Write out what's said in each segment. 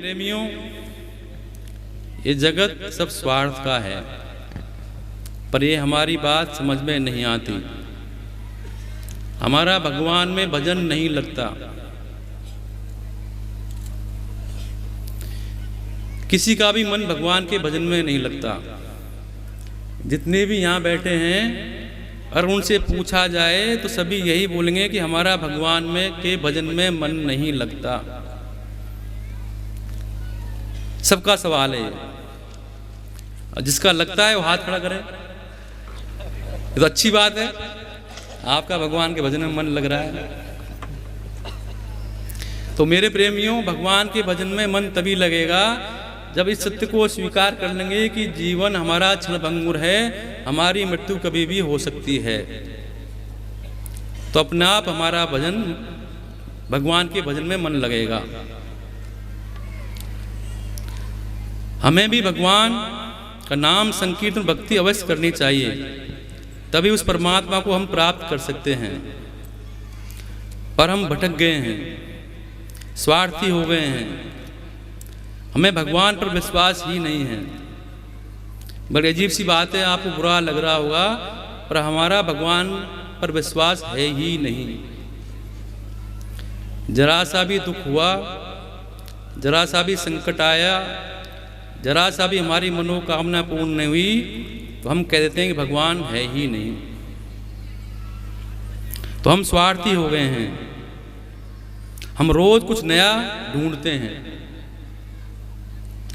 प्रेमियों, ये जगत सब स्वार्थ का है, पर ये हमारी बात समझ में नहीं आती। हमारा भगवान में भजन नहीं लगता। किसी का भी मन भगवान के भजन में नहीं लगता। जितने भी यहाँ बैठे हैं, और उनसे पूछा जाए तो सभी यही बोलेंगे कि हमारा भगवान में के भजन में मन नहीं लगता। सबका सवाल है, और जिसका लगता है वो हाथ खड़ा करे। ये तो अच्छी बात है, आपका भगवान के भजन में मन लग रहा है। तो मेरे प्रेमियों, भगवान के भजन में मन तभी लगेगा जब इस सत्य को स्वीकार कर लेंगे कि जीवन हमारा क्षणभंगुर है, हमारी मृत्यु कभी भी हो सकती है। तो अपने आप हमारा भजन, भगवान के भजन में मन लगेगा। हमें भी भगवान का नाम संकीर्तन भक्ति अवश्य करनी चाहिए, तभी उस परमात्मा को हम प्राप्त कर सकते हैं। पर हम भटक गए हैं, स्वार्थी हो गए हैं, हमें भगवान पर विश्वास ही नहीं है। बड़ी अजीब सी बात है, आपको बुरा लग रहा होगा, पर हमारा भगवान पर विश्वास है ही नहीं। जरा सा भी दुख हुआ, जरा सा भी संकट आया, जरा सा भी हमारी मनोकामना पूर्ण नहीं हुई, तो हम कह देते हैं कि भगवान है ही नहीं। तो हम स्वार्थी हो गए हैं। हम रोज कुछ नया ढूंढते हैं,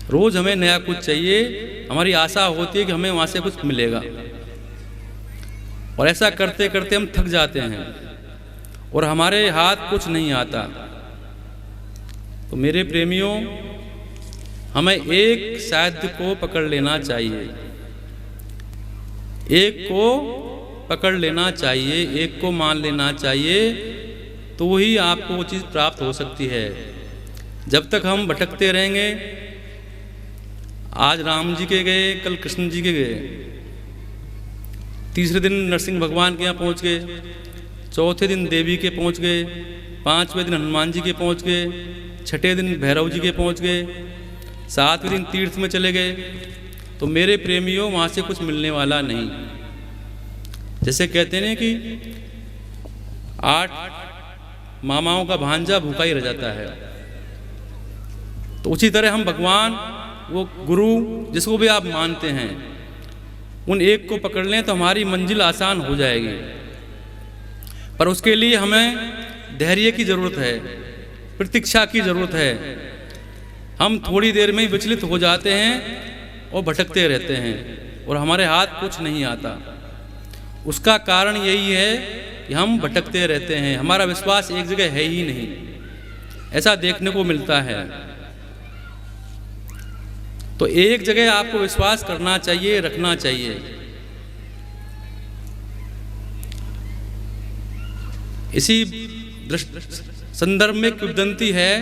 रोज हमें नया कुछ चाहिए। हमारी आशा होती है कि हमें वहां से कुछ मिलेगा, और ऐसा करते करते हम थक जाते हैं और हमारे हाथ कुछ नहीं आता। तो मेरे प्रेमियों, हमें एक साध्य को पकड़ लेना चाहिए, एक को पकड़ लेना चाहिए, एक को मान लेना चाहिए, तो ही आपको वो चीज़ प्राप्त हो सकती है। जब तक हम भटकते रहेंगे, आज राम जी के गए, कल कृष्ण जी के गए, तीसरे दिन नरसिंह भगवान के यहाँ पहुँच गए, चौथे दिन देवी के पहुँच गए, पांचवें दिन हनुमान जी के पहुँच गए, छठे दिन भैरव जी के पहुँच गए, सातवें दिन तीर्थ में चले गए। तो मेरे प्रेमियों, वहाँ से कुछ मिलने वाला नहीं। जैसे कहते हैं कि 8 मामाओं का भांजा भूखा ही रह जाता है, तो उसी तरह हम भगवान, वो गुरु जिसको भी आप मानते हैं, उन एक को पकड़ लें तो हमारी मंजिल आसान हो जाएगी। पर उसके लिए हमें धैर्य की ज़रूरत है, प्रतीक्षा की ज़रूरत है। हम थोड़ी देर में ही विचलित हो जाते हैं और भटकते रहते हैं, और हमारे हाथ कुछ नहीं आता। उसका कारण यही है कि हम भटकते रहते हैं, हमारा विश्वास एक जगह है ही नहीं। ऐसा देखने को मिलता है। तो एक जगह आपको विश्वास करना चाहिए, रखना चाहिए। इसी संदर्भ में किंवदंती है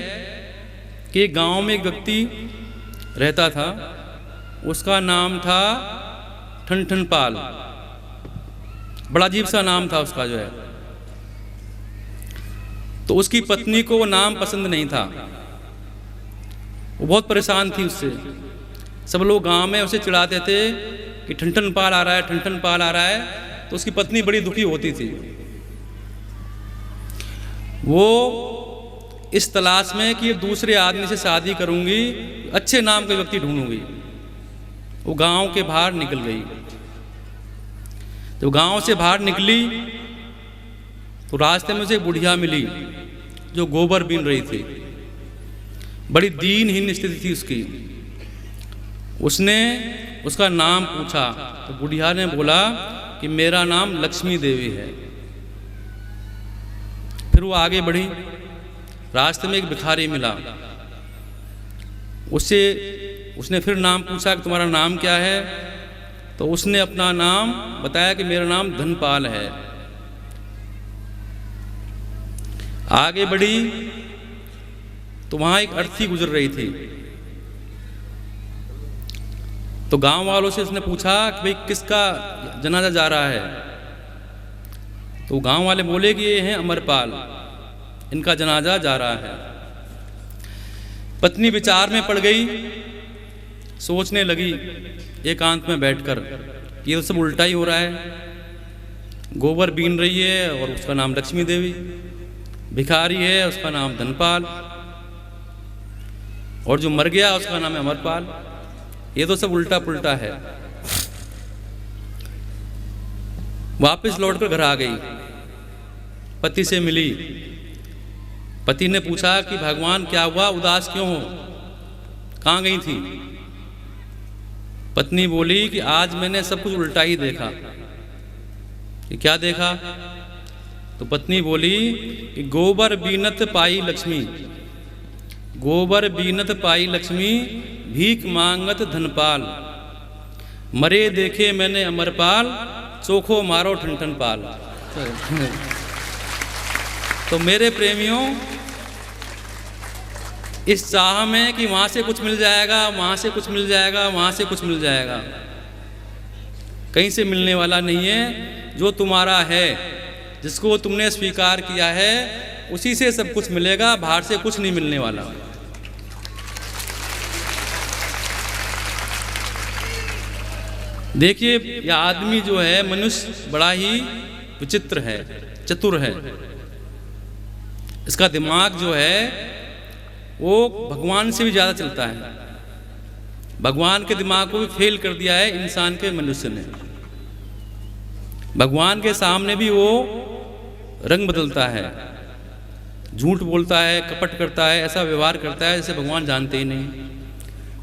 कि गांव में एक व्यक्ति रहता था, उसका नाम था ठनठनपाल। बड़ा अजीब सा नाम था उसका जो है। तो उसकी पत्नी को वो नाम पसंद नहीं था, वो बहुत परेशान थी उससे। सब लोग गांव में उसे चिढ़ाते थे कि ठनठनपाल आ रहा है, ठनठनपाल आ रहा है। तो उसकी पत्नी बड़ी दुखी होती थी। वो इस तलाश में कि दूसरे आदमी से शादी करूंगी, अच्छे नाम के व्यक्ति ढूंढूंगी, वो गांव के बाहर निकल गई। जब गांव से बाहर निकली तो रास्ते में उसे एक बुढ़िया मिली जो गोबर बीन रही थी। बड़ी दीनहीन स्थिति थी उसकी। उसने उसका नाम पूछा तो बुढ़िया ने बोला कि मेरा नाम लक्ष्मी देवी है। फिर वो आगे बढ़ी, रास्ते में एक भिखारी मिला, उसने फिर नाम पूछा कि तुम्हारा नाम क्या है। तो उसने अपना नाम बताया कि मेरा नाम धनपाल है। आगे बढ़ी तो वहां एक अर्थी गुजर रही थी। तो गांव वालों से उसने पूछा कि भाई किसका जनाजा जा रहा है। तो गांव वाले बोले कि ये हैं अमरपाल, इनका जनाजा जा रहा है। पत्नी विचार में पड़ गई, सोचने लगी एकांत में बैठकर, ये तो सब उल्टा ही हो रहा है। गोबर बीन रही है और उसका नाम लक्ष्मी देवी, भिखारी है उसका नाम धनपाल, और जो मर गया उसका नाम है अमरपाल। ये तो सब उल्टा पुल्टा है। वापस लौटकर घर आ गई, पति से मिली। पति ने पूछा कि भगवान क्या हुआ, उदास क्यों हो, कहाँ गई थी? पत्नी बोली कि आज मैंने सब कुछ उल्टा ही देखा। कि क्या देखा? तो पत्नी बोली कि गोबर बीनत पाई लक्ष्मी, गोबर बीनत पाई लक्ष्मी, भीख मांगत धनपाल, मरे देखे मैंने अमरपाल, चोखो मारो ठन पाल। तो मेरे प्रेमियों, इस चाह में कि वहाँ से कुछ मिल जाएगा, वहाँ से कुछ मिल जाएगा, वहाँ से कुछ मिल जाएगा, कहीं से मिलने वाला नहीं है। जो तुम्हारा है, जिसको तुमने स्वीकार किया है, उसी से सब कुछ मिलेगा, बाहर से कुछ नहीं मिलने वाला। देखिए, यह आदमी जो है, मनुष्य बड़ा ही विचित्र है, चतुर है। इसका दिमाग जो है वो भगवान से भी ज़्यादा चलता है। भगवान के दिमाग को भी फेल कर दिया है इंसान के मनुष्य ने। भगवान के सामने भी वो रंग बदलता है, झूठ बोलता है, कपट करता है, ऐसा व्यवहार करता है जैसे भगवान जानते ही नहीं।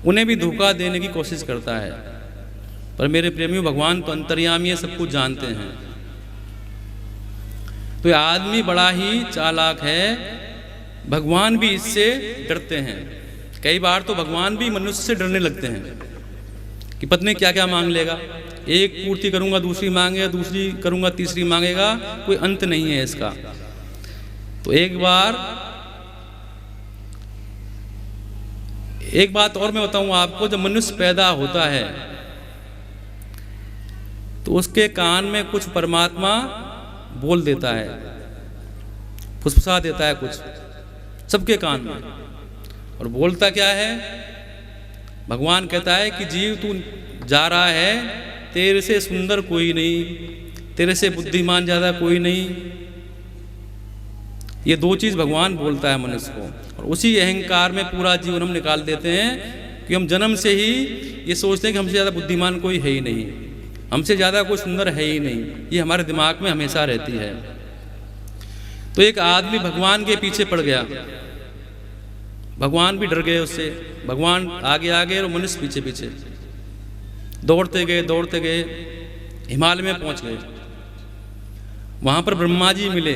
उन्हें भी धोखा देने की कोशिश करता है। पर मेरे प्रेमियों, भगवान तो अंतर्यामी है, सब कुछ जानते हैं। तो ये आदमी बड़ा ही चालाक है, भगवान भी इससे डरते हैं। कई बार तो भगवान भी मनुष्य से डरने लगते हैं कि पत्नी क्या क्या मांग लेगा, एक पूर्ति करूंगा दूसरी मांगेगा, दूसरी करूंगा तीसरी मांगेगा, कोई अंत नहीं है इसका। तो एक बात और मैं बताऊं आपको, जब मनुष्य पैदा होता है तो उसके कान में कुछ परमात्मा बोल देता है, फुसफुसा देता है कुछ सबके कान में। और बोलता क्या है? भगवान कहता है कि जीव तू जा रहा है, तेरे से सुंदर कोई नहीं, तेरे से बुद्धिमान ज़्यादा कोई नहीं। ये दो चीज़ भगवान बोलता है मनुष्य को, और उसी अहंकार में पूरा जीवन हम निकाल देते हैं कि हम जन्म से ही ये सोचते हैं कि हमसे ज़्यादा बुद्धिमान कोई है ही नहीं, हमसे ज़्यादा कोई सुंदर है ही नहीं। ये हमारे दिमाग में हमेशा रहती है। तो एक आदमी भगवान के पीछे पड़ गया, भगवान भी डर गए उससे। भगवान आगे आगे और मनुष्य पीछे पीछे दौड़ते गए, हिमालय में पहुंच गए। वहां पर ब्रह्मा जी मिले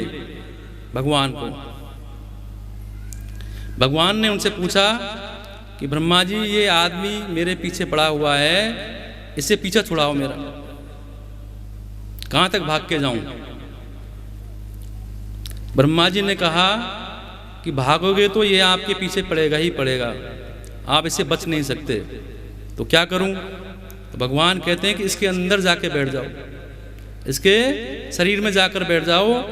भगवान को। भगवान ने उनसे पूछा कि ब्रह्मा जी, ये आदमी मेरे पीछे पड़ा हुआ है, इससे पीछा छुड़ाओ मेरा, कहां तक भाग के जाऊं? ब्रह्मा जी ने कहा कि भागोगे तो ये आपके पीछे पड़ेगा ही पड़ेगा, आप इससे बच नहीं सकते। तो क्या करूं? तो भगवान कहते हैं कि इसके अंदर जाके बैठ जाओ, इसके शरीर में जाकर बैठ जाओ,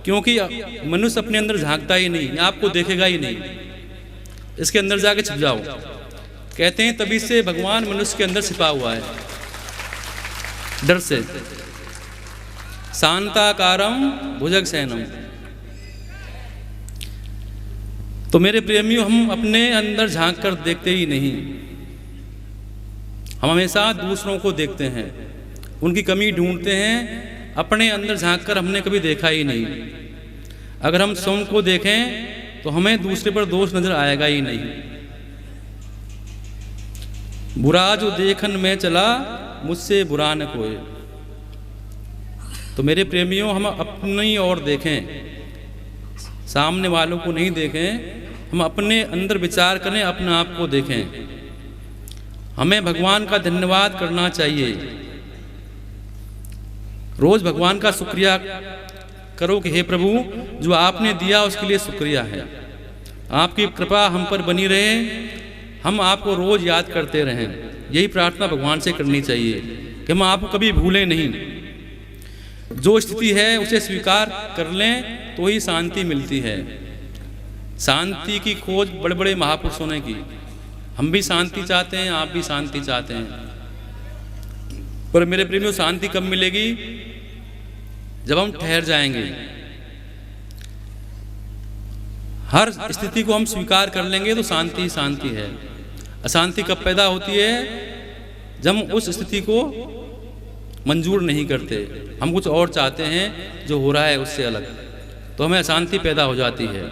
क्योंकि मनुष्य अपने अंदर झांकता ही नहीं, आपको देखेगा ही नहीं, इसके अंदर जाके छिप जाओ। कहते हैं तभी से भगवान मनुष्य के अंदर छिपा हुआ है, डर से। शांताकारम भुजग शयनम। तो मेरे प्रेमियों, हम अपने अंदर झांक कर देखते ही नहीं, हम हमेशा दूसरों को देखते हैं, उनकी कमी ढूंढते हैं, अपने अंदर झांक कर हमने कभी देखा ही नहीं। अगर हम स्वयं को देखें तो हमें दूसरे पर दोष नजर आएगा ही नहीं। बुरा जो देखन में चला, मुझसे बुरा न कोई। तो मेरे प्रेमियों, हम अपनी ओर देखें, सामने वालों को नहीं देखें, हम अपने अंदर विचार करें, अपने आप को देखें। हमें भगवान का धन्यवाद करना चाहिए, रोज भगवान का शुक्रिया करो कि हे प्रभु, जो आपने दिया उसके लिए शुक्रिया है, आपकी कृपा हम पर बनी रहे, हम आपको रोज याद करते रहें। यही प्रार्थना भगवान से करनी चाहिए कि हम आपको कभी भूलें नहीं। जो स्थिति है उसे स्वीकार कर लें तो ही शांति मिलती है। शांति की खोज बड़े बड़े महापुरुषों ने की। हम भी शांति चाहते हैं, आप भी शांति चाहते हैं, पर मेरे प्रेमियों शांति कब मिलेगी? जब हम ठहर जाएंगे, हर स्थिति को हम स्वीकार कर लेंगे तो शांति ही शांति है। अशांति कब पैदा होती है? जब हम उस स्थिति को मंजूर नहीं करते, हम कुछ और चाहते हैं जो हो रहा है उससे अलग, तो हमें अशांति पैदा हो जाती है।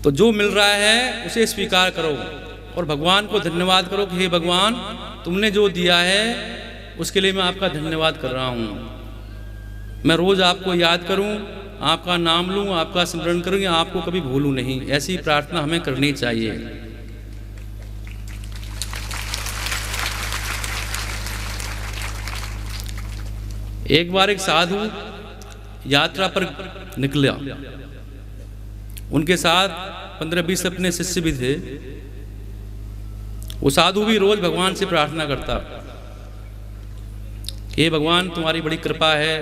तो जो मिल रहा है उसे स्वीकार करो और भगवान को धन्यवाद करो कि हे भगवान, तुमने जो दिया है उसके लिए मैं आपका धन्यवाद कर रहा हूँ। मैं रोज़ आपको याद करूँ, आपका नाम लूँ, आपका स्मरण करूँ, आपको कभी भूलूँ नहीं। ऐसी प्रार्थना हमें करनी चाहिए। एक बार एक साधु यात्रा पर निकला, उनके साथ 15-20 अपने शिष्य भी थे। वो साधु भी रोज भगवान से प्रार्थना करता कि हे भगवान, तुम्हारी बड़ी कृपा है,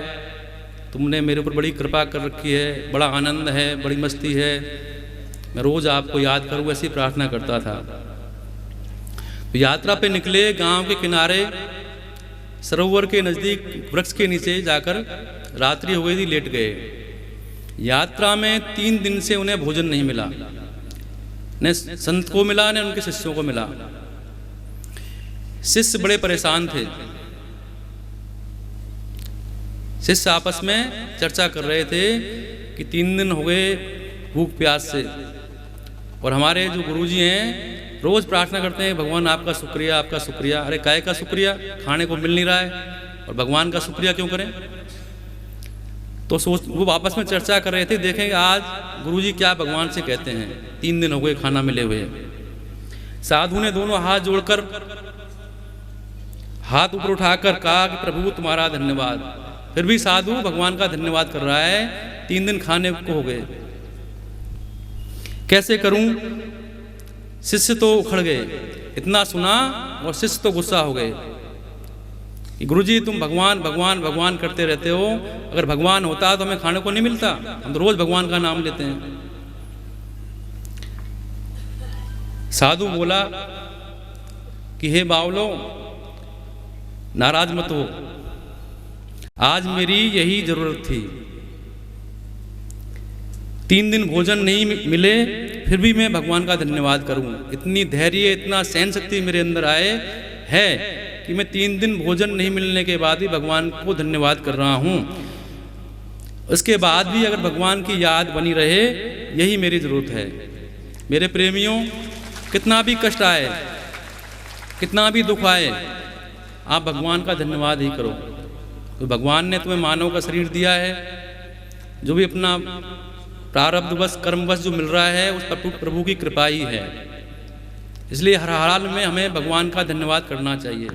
तुमने मेरे ऊपर बड़ी कृपा कर रखी है, बड़ा आनंद है, बड़ी मस्ती है, मैं रोज आपको याद करूँ, ऐसी प्रार्थना करता था। तो यात्रा पे निकले, गांव के किनारे सरोवर के नज़दीक वृक्ष के नीचे जाकर रात्रि हो गई थी, लेट गए। यात्रा में 3 दिन से उन्हें भोजन नहीं मिला, न संत को मिला न उनके शिष्यों को मिला। शिष्य बड़े परेशान थे। शिष्य आपस में चर्चा कर रहे थे कि 3 दिन हो गए भूख प्यास से, और हमारे जो गुरुजी हैं रोज प्रार्थना करते हैं भगवान आपका शुक्रिया, आपका शुक्रिया। अरे काय का शुक्रिया, खाने को मिल नहीं रहा है और भगवान का शुक्रिया क्यों करें? तो वो आपस में चर्चा कर रहे थे, देखेंगे आज गुरुजी क्या भगवान से कहते हैं। 3 दिन हो गए खाना मिले हुए। साधु ने दोनों हाथ जोड़कर, हाथ ऊपर उठाकर कहा कि प्रभु तुम्हारा धन्यवाद। फिर भी साधु भगवान का धन्यवाद कर रहा है। 3 दिन खाने को हो गए, कैसे करूं? शिष्य तो उखड़ गए, इतना सुना और शिष्य तो गुस्सा हो गए कि गुरुजी तुम भगवान भगवान भगवान करते रहते हो, अगर भगवान होता तो हमें खाने को नहीं मिलता, हम तो रोज भगवान का नाम लेते हैं। साधु बोला कि हे बावलो, नाराज मत हो, आज मेरी यही जरूरत थी। 3 दिन भोजन नहीं मिले, फिर भी मैं भगवान का धन्यवाद करूं। इतनी धैर्य, इतना सहन शक्ति मेरे अंदर आए है कि मैं 3 दिन भोजन नहीं मिलने के बाद भी भगवान को धन्यवाद कर रहा हूं। उसके बाद भी अगर भगवान की याद बनी रहे, यही मेरी जरूरत है। मेरे प्रेमियों, कितना भी कष्ट आए, कितना भी दुख आए, आप भगवान का धन्यवाद ही करो। तो भगवान ने तुम्हें मानव का शरीर दिया है, जो भी अपना प्रारब्धवश कर्मवश जो मिल रहा है उस पर प्रभु की कृपा ही है। इसलिए हर हाल में हमें भगवान का धन्यवाद करना चाहिए।